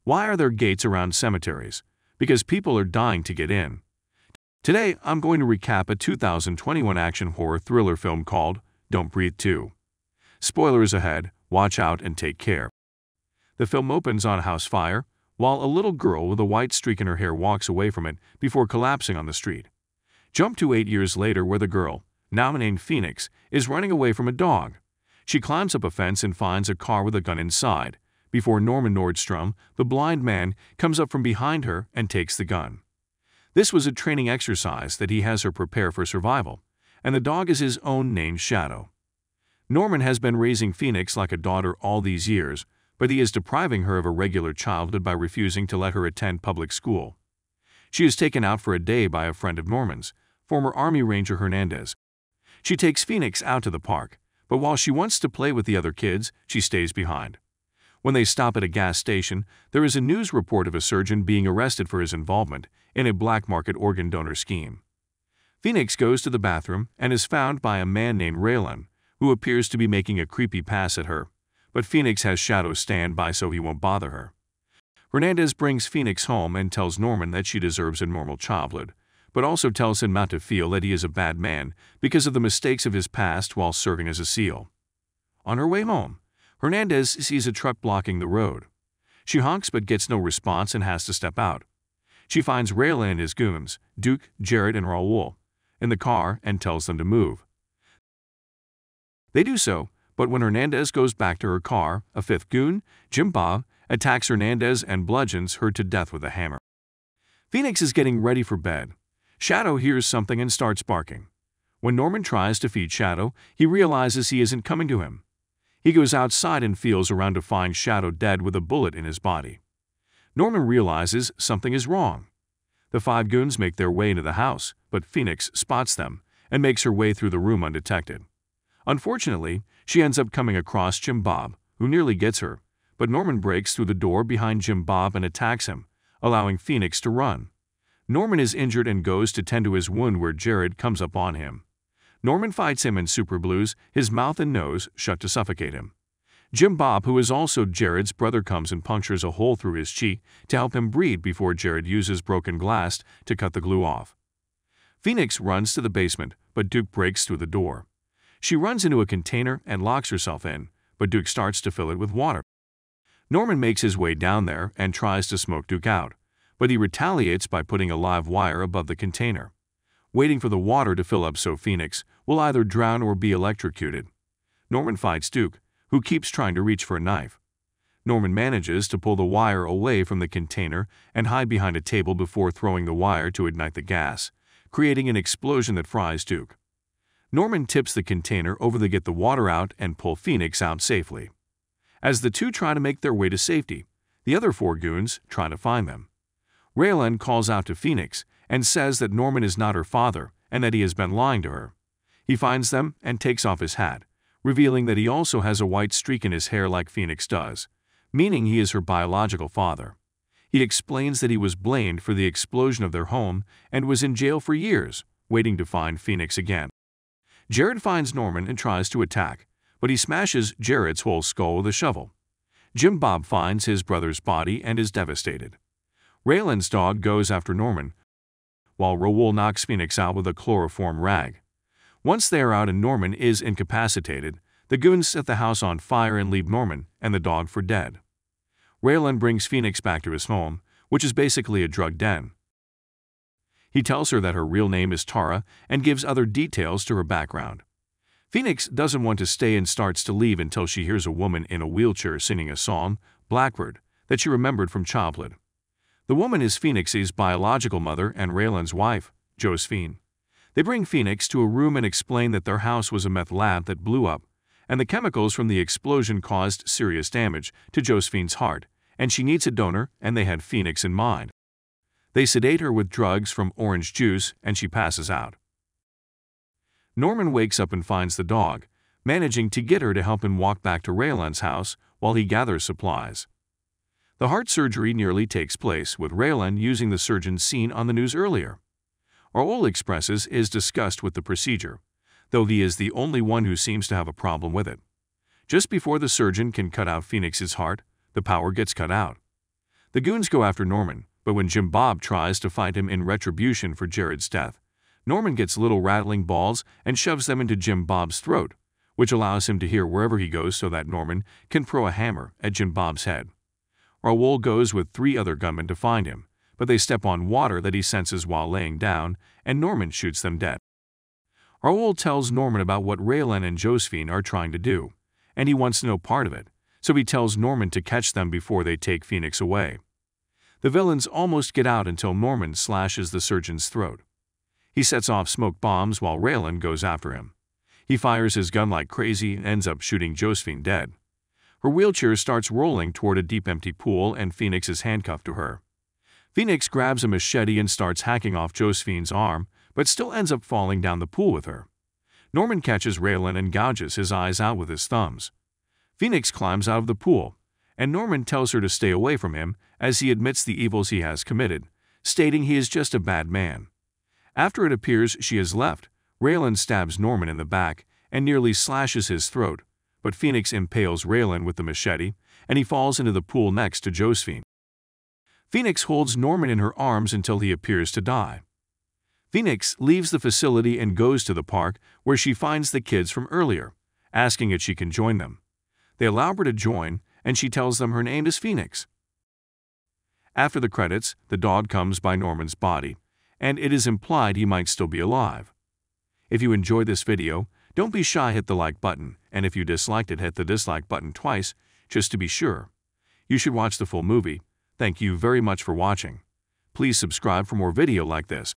Why are there gates around cemeteries? Because people are dying to get in. Today, I'm going to recap a 2021 action horror thriller film called Don't Breathe 2. Spoilers ahead, watch out and take care. The film opens on a house fire, while a little girl with a white streak in her hair walks away from it before collapsing on the street. Jump to 8 years later where the girl, now named Phoenix, is running away from a dog. She climbs up a fence and finds a car with a gun inside, before Norman Nordstrom, the blind man, comes up from behind her and takes the gun. This was a training exercise that he has her prepare for survival, and the dog is his own named Shadow. Norman has been raising Phoenix like a daughter all these years, but he is depriving her of a regular childhood by refusing to let her attend public school. She is taken out for a day by a friend of Norman's, former Army Ranger Hernandez. She takes Phoenix out to the park, but while she wants to play with the other kids, she stays behind. When they stop at a gas station, there is a news report of a surgeon being arrested for his involvement in a black market organ donor scheme. Phoenix goes to the bathroom and is found by a man named Raylan, who appears to be making a creepy pass at her, but Phoenix has Shadow stand by so he won't bother her. Hernandez brings Phoenix home and tells Norman that she deserves a normal childhood, but also tells him not to feel that he is a bad man because of the mistakes of his past while serving as a SEAL. On her way home, Hernandez sees a truck blocking the road. She honks but gets no response and has to step out. She finds Raylan and his goons, Duke, Jared, and Raul, in the car and tells them to move. They do so, but when Hernandez goes back to her car, a fifth goon, Jim Bob, attacks Hernandez and bludgeons her to death with a hammer. Phoenix is getting ready for bed. Shadow hears something and starts barking. When Norman tries to feed Shadow, he realizes he isn't coming to him. He goes outside and feels around to find Shadow dead with a bullet in his body. Norman realizes something is wrong. The five goons make their way into the house, but Phoenix spots them and makes her way through the room undetected. Unfortunately, she ends up coming across Jim Bob, who nearly gets her, but Norman breaks through the door behind Jim Bob and attacks him, allowing Phoenix to run. Norman is injured and goes to tend to his wound where Jared comes up on him. Norman fights him and superglues his mouth and nose shut to suffocate him. Jim Bob, who is also Jared's brother, comes and punctures a hole through his cheek to help him breathe before Jared uses broken glass to cut the glue off. Phoenix runs to the basement, but Duke breaks through the door. She runs into a container and locks herself in, but Duke starts to fill it with water. Norman makes his way down there and tries to smoke Duke out, but he retaliates by putting a live wire above the container, waiting for the water to fill up so Phoenix will either drown or be electrocuted. Norman fights Duke, who keeps trying to reach for a knife. Norman manages to pull the wire away from the container and hide behind a table before throwing the wire to ignite the gas, creating an explosion that fries Duke. Norman tips the container over to get the water out and pull Phoenix out safely. As the two try to make their way to safety, the other four goons try to find them. Raylan calls out to Phoenix and says that Norman is not her father and that he has been lying to her. He finds them and takes off his hat, revealing that he also has a white streak in his hair like Phoenix does, meaning he is her biological father. He explains that he was blamed for the explosion of their home and was in jail for years, waiting to find Phoenix again. Jared finds Norman and tries to attack, but he smashes Jared's whole skull with a shovel. Jim Bob finds his brother's body and is devastated. Raylan's dog goes after Norman, while Raul knocks Phoenix out with a chloroform rag. Once they are out and Norman is incapacitated, the goons set the house on fire and leave Norman and the dog for dead. Raylan brings Phoenix back to his home, which is basically a drug den. He tells her that her real name is Tara and gives other details to her background. Phoenix doesn't want to stay and starts to leave until she hears a woman in a wheelchair singing a song, Blackbird, that she remembered from childhood. The woman is Phoenix's biological mother and Raylan's wife, Josephine. They bring Phoenix to a room and explain that their house was a meth lab that blew up, and the chemicals from the explosion caused serious damage to Josephine's heart, and she needs a donor, and they had Phoenix in mind. They sedate her with drugs from orange juice, and she passes out. Norman wakes up and finds the dog, managing to get her to help him walk back to Raylan's house while he gathers supplies. The heart surgery nearly takes place, with Raylan using the surgeon seen on the news earlier. Raul expresses his disgust with the procedure, though he is the only one who seems to have a problem with it. Just before the surgeon can cut out Phoenix's heart, the power gets cut out. The goons go after Norman, but when Jim Bob tries to fight him in retribution for Jared's death, Norman gets little rattling balls and shoves them into Jim Bob's throat, which allows him to hear wherever he goes so that Norman can throw a hammer at Jim Bob's head. Raoul goes with 3 other gunmen to find him, but they step on water that he senses while laying down, and Norman shoots them dead. Raoul tells Norman about what Raylan and Josephine are trying to do, and he wants no part of it, so he tells Norman to catch them before they take Phoenix away. The villains almost get out until Norman slashes the surgeon's throat. He sets off smoke bombs while Raylan goes after him. He fires his gun like crazy and ends up shooting Josephine dead. Her wheelchair starts rolling toward a deep empty pool and Phoenix is handcuffed to her. Phoenix grabs a machete and starts hacking off Josephine's arm, but still ends up falling down the pool with her. Norman catches Raylan and gouges his eyes out with his thumbs. Phoenix climbs out of the pool, and Norman tells her to stay away from him as he admits the evils he has committed, stating he is just a bad man. After it appears she has left, Raylan stabs Norman in the back and nearly slashes his throat, but Phoenix impales Raylan with the machete, and he falls into the pool next to Josephine. Phoenix holds Norman in her arms until he appears to die. Phoenix leaves the facility and goes to the park where she finds the kids from earlier, asking if she can join them. They allow her to join, and she tells them her name is Phoenix. After the credits, the dog comes by Norman's body, and it is implied he might still be alive. If you enjoyed this video, don't be shy, hit the like button, and if you disliked it, hit the dislike button twice, just to be sure. You should watch the full movie. Thank you very much for watching. Please subscribe for more video like this.